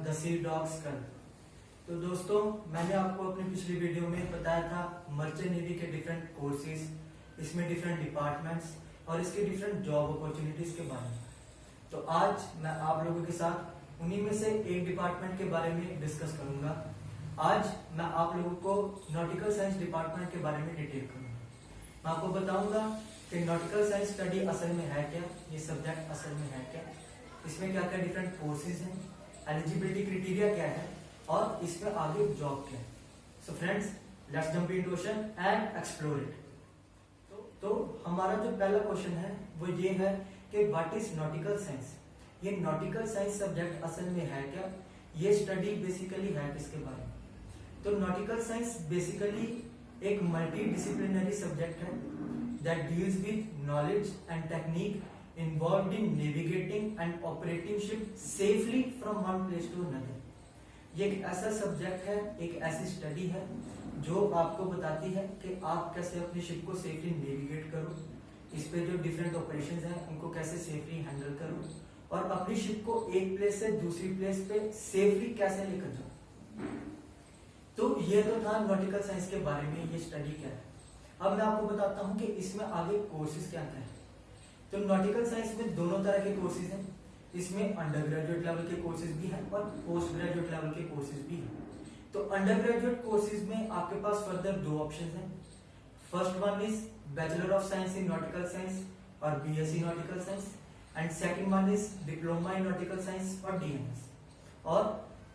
The C dogs कल। तो दोस्तों, मैंने आपको अपनी पिछली वीडियो में बताया था मर्चेंट नेवी के डिफरेंट कोर्सेज, इसमें डिफरेंट डिपार्टमेंट्स और इसके डिफरेंट जॉब अपॉर्चुनिटीज के बारे में। तो आज मैं आप लोगों के साथ उन्हीं में से एक डिपार्टमेंट के बारे में डिस्कस करूंगा। आज मैं आप लोगों को नॉटिकल साइंस डिपार्टमेंट के बारे में डिटेल करूंगा। मैं आपको बताऊंगा कि नॉटिकल साइंस स्टडी असल में है क्या, ये सब्जेक्ट असल में है क्या, इसमें क्या क्या डिफरेंट कोर्सेज हैं, एलिजिबिलिटी क्राइटेरिया क्या है और इसमें आगे जॉब क्या है। So friends, let's jump into question and explore it. तो हमारा जो पहला क्वेश्चन है वो ये है कि व्हाट इज नॉटिकल साइंस। ये नॉटिकल साइंस सब्जेक्ट असल में है क्या, ये स्टडी बेसिकली है किसके बारे में। तो नॉटिकल साइंस बेसिकली एक मल्टी डिसिप्लिनरी सब्जेक्ट है that deals with knowledge and technique involved in navigating and operating ship safely from one place to another। ये एक ऐसा सब्जेक्ट है, एक ऐसी स्टडी है जो आपको बताती है कि आप कैसे अपनी शिप को सेफली नेविगेट करो, इस पे जो डिफरेंट ऑपरेशंस हैं उनको कैसे सेफली हैंडल करो और अपनी शिप को एक प्लेस से दूसरी प्लेस पे सेफली कैसे लेकर जाओ। तो ये तो था नॉटिकल साइंस के बारे में, ये स्टडी क्या है। अब मैं आपको बताता हूँ कि इसमें आगे कोर्सेज क्या क्या है। तो नॉटिकल साइंस में दोनों तरह के कोर्सेज हैं। इसमें अंडर ग्रेजुएट लेवल के कोर्सेज भी हैं और पोस्ट ग्रेजुएट लेवल के कोर्सेज भी हैं। तो अंडर ग्रेजुएट कोर्सेज में आपके पास फर्दर दो ऑप्शन हैं। First one is bachelor of science in nautical science और BSc nautical science and second one is diploma in nautical science और डीएनएस। और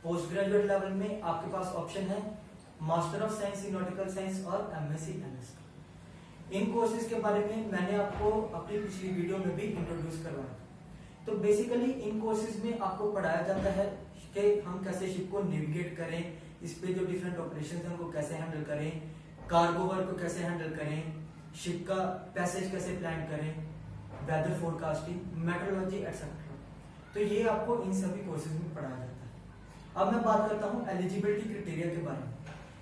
पोस्ट ग्रेजुएट लेवल में आपके पास ऑप्शन है master of science in nautical science और MSc MS. इन courses के बारे में मैंने आपको अपनी पिछली वीडियो में भी इंट्रोड्यूस करवाया। तो बेसिकली इन कोर्सेज में आपको पढ़ाया जाता है कि हम कैसे शिप को नेविगेट करें, इस पे जो डिफरेंट ऑपरेशंस हैं उनको कैसे हैंडल करें, कार्गो वर्क को कैसे हैंडल करें, शिप का पैसेज कैसे प्लान करें, वेदर फोरकास्टिंग, मेट्रोलॉजी एक्सेट्रा। तो ये आपको इन सभी कोर्सेज में पढ़ाया जाता है। अब मैं बात करता हूँ एलिजिबिलिटी क्राइटेरिया के बारे में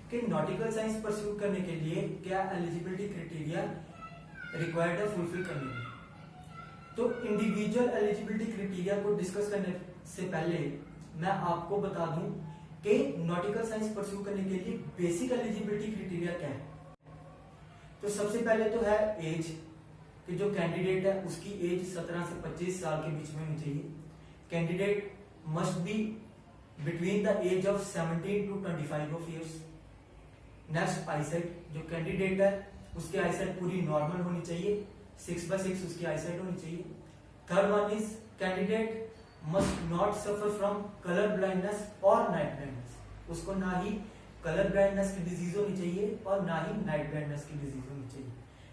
कि नॉटिकल साइंस परस्यू करने के लिए क्या एलिजिबिलिटी क्राइटेरिया रिक्वायर्ड है फुलफिल करने में। तो इंडिविजुअल एलिजिबिलिटी क्राइटेरिया को डिस्कस करने से पहले मैं आपको बता दूं कि नॉटिकल साइंस परस्यू करने के लिए बेसिक एलिजिबिलिटी क्राइटेरिया क्या है। तो सबसे पहले तो है एज, कि जो कैंडिडेट है उसकी एज 17 से 25 साल के बीच में होनी चाहिए। Candidate must be between the age of 17 to 25 of years. Next eyesight, जो कैंडिडेट है उसकी आईसाइट पूरी नॉर्मल होनी चाहिए, 6/6 उसकी आईसाइट होनी चाहिए। Third one is candidate must not suffer from colour blindness और नाइट ब्लाइंडनेस। उसको ना ही कलर ब्लाइंडनेस की डिजीज होनी चाहिए और ना ही नाइट ब्लाइंडनेस की डिजीज होनी चाहिए।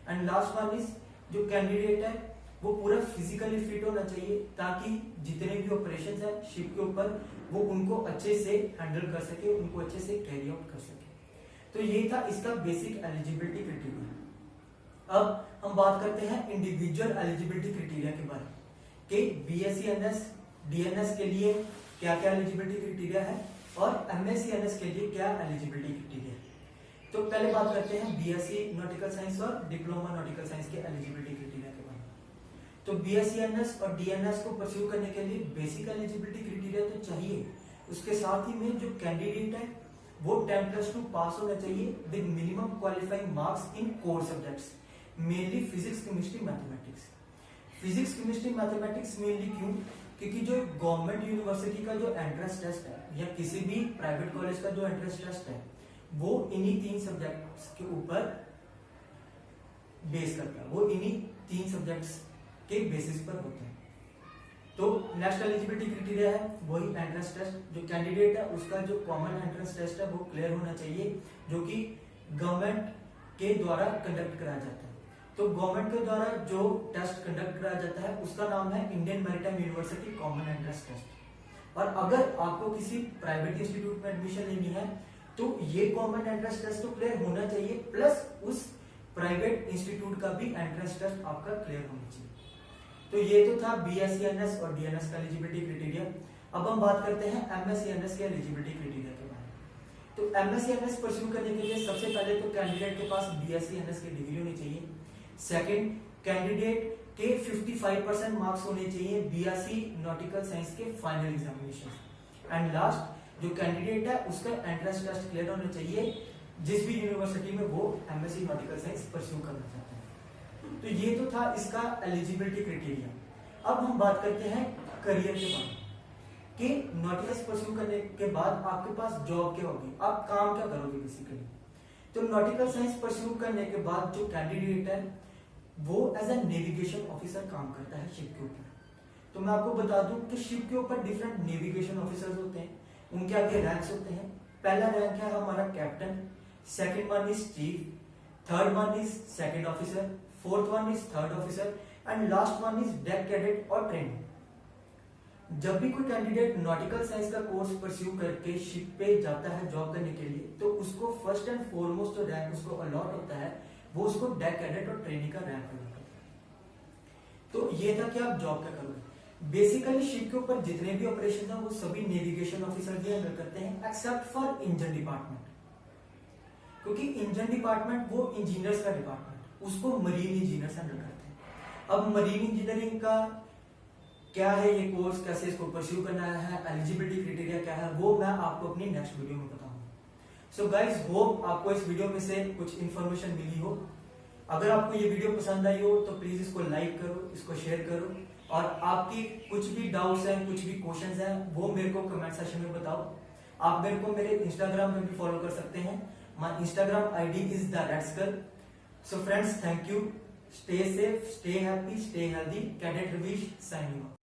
एंड लास्ट वन इज जो कैंडिडेट है वो पूरा फिजिकली फिट होना चाहिए ताकि जितने भी ऑपरेशंस है शिप के ऊपर वो उनको अच्छे से हैंडल कर सके, उनको अच्छे से कैरी आउट कर सके। तो ये था इसका बेसिक एलिजिबिलिटी क्राइटेरिया। अब हम बात करते हैं इंडिविजुअल एलिजिबिलिटी क्राइटेरिया के बारे में कि बीएससी एनएस डीएनएस के लिए क्या क्या एलिजिबिलिटी क्राइटेरिया है और एमएससी एनएस के लिए क्या एलिजिबिलिटी क्राइटेरिया है। तो पहले बात करते हैं बीएससी नॉटिकल साइंस और डिप्लोमा नॉटिकल साइंस के एलिजिबिलिटी क्राइटेरिया के बारे में। तो बीएससी एनएस और डीएनएस को परस्यू करने के लिए बेसिक एलिजिबिलिटी क्राइटेरिया तो चाहिए, उसके साथ ही में जो कैंडिडेट है वो 10+2 पास होना चाहिए with minimum qualifying marks in core subjects, mainly physics chemistry mathematics. Physics chemistry mathematics mainly क्यों, क्योंकि जो गवर्नमेंट यूनिवर्सिटी का जो एंट्रेंस टेस्ट है या किसी भी प्राइवेट कॉलेज का जो एंट्रेंस टेस्ट है वो इन्हीं 3 सब्जेक्ट्स के ऊपर बेस करता है, वो इन्हीं 3 सब्जेक्ट्स के बेसिस पर होता है। तो नेक्स्ट एलिजिबिलिटी क्राइटेरिया है वही एंट्रेंस टेस्ट। जो कैंडिडेट है उसका जो कॉमन एंट्रेंस टेस्ट है वो क्लियर होना चाहिए, जो कि गवर्नमेंट के द्वारा कंडक्ट कराया जाता है। तो गवर्नमेंट के द्वारा जो टेस्ट कंडक्ट कराया जाता है उसका नाम है Indian maritime university common entrance test. और अगर आपको किसी प्राइवेट इंस्टीट्यूट में एडमिशन लेनी है तो ये कॉमन एंट्रेंस टेस्ट तो क्लियर होना चाहिए, प्लस उस प्राइवेट इंस्टीट्यूट का भी एंट्रेंस टेस्ट आपका क्लियर होना चाहिए। तो ये तो था बीएससी एनएस और डीएनएस का एलिजिबिलिटी क्राइटेरिया। अब हम बात करते हैं एमएससी एनएस के एलिजिबिलिटी क्राइटेरिया के बारे में। तो एमएससी एनएस परस्यू करने के लिए सबसे पहले तो कैंडिडेट के पास बीएससी एनएस की डिग्री होनी चाहिए। सेकंड, कैंडिडेट के 55% मार्क्स होने चाहिए बीएससी नॉटिकल साइंस के फाइनल एग्जामिनेशन। एंड लास्ट जो कैंडिडेट है उसका एंट्रेंस टेस्ट क्लियर होना चाहिए जिस भी यूनिवर्सिटी में वो एमएससी नॉटिकल साइंस परस्यू करना चाहते हैं। तो ये तो था इसका एलिजिबिलिटी क्राइटेरिया। अब हम बात करते हैं करियर के बारे में कि नॉटिकल परस्यू करने के बाद आपके पास जॉब क्या होगी, आप काम क्या करोगे बेसिकली। तो नॉटिकल साइंस परस्यू करने के बाद जो कैंडिडेट है वो एज ए नेविगेशन ऑफिसर काम करता है शिप के ऊपर। तो मैं आपको बता दूं कि शिप के ऊपर डिफरेंट नेविगेशन ऑफिसर्स होते हैं, उनके आगे रैंक्स होते हैं। पहला रैंक है हमारा captain, second one is chief, third one is second officer, fourth one is third officer and last one is deck cadet और ट्रेनिंग। जब भी कोई कैंडिडेट नॉटिकल साइंस का कोर्स परस्यू करके शिप पे जाता है जॉब करने के लिए तो उसको फर्स्ट एंड फॉरमोस्ट जो रैंक उसको अलॉट होता है वो उसको डेक कैडेट और ट्रेनिंग का रैंक अलॉट होता है। तो ये था कि आप जॉब क्या करोगे। बेसिकली शिप के ऊपर जितने भी ऑपरेशन है वो सभी नेविगेशन ऑफिसर भी हैंडल करते हैं एक्सेप्ट फॉर इंजन डिपार्टमेंट, क्योंकि इंजन डिपार्टमेंट वो इंजीनियर्स का डिपार्टमेंट, उसको मरीन इंजीनियर्स हैंडल करते हैं। अब मरीन इंजीनियरिंग का क्या है ये कोर्स, कैसे इसको परस्यू करना है, एलिजिबिलिटी क्राइटेरिया क्या है, वो मैं आपको अपनी नेक्स्ट वीडियो में बताऊंगा। सो गाइज होप आपको इस वीडियो में से कुछ इन्फॉर्मेशन मिली हो। अगर आपको ये वीडियो पसंद आई हो तो प्लीज इसको लाइक करो, इसको शेयर करो और आपकी कुछ भी डाउट्स हैं, कुछ भी क्वेश्चंस हैं वो मेरे को कमेंट सेक्शन में बताओ। आप मेरे को मेरे इंस्टाग्राम पे भी फॉलो कर सकते हैं, my Instagram ID is the Reds girl. So friends, thank you, stay safe, stay happy, stay healthy. Cadet Ravish signing off.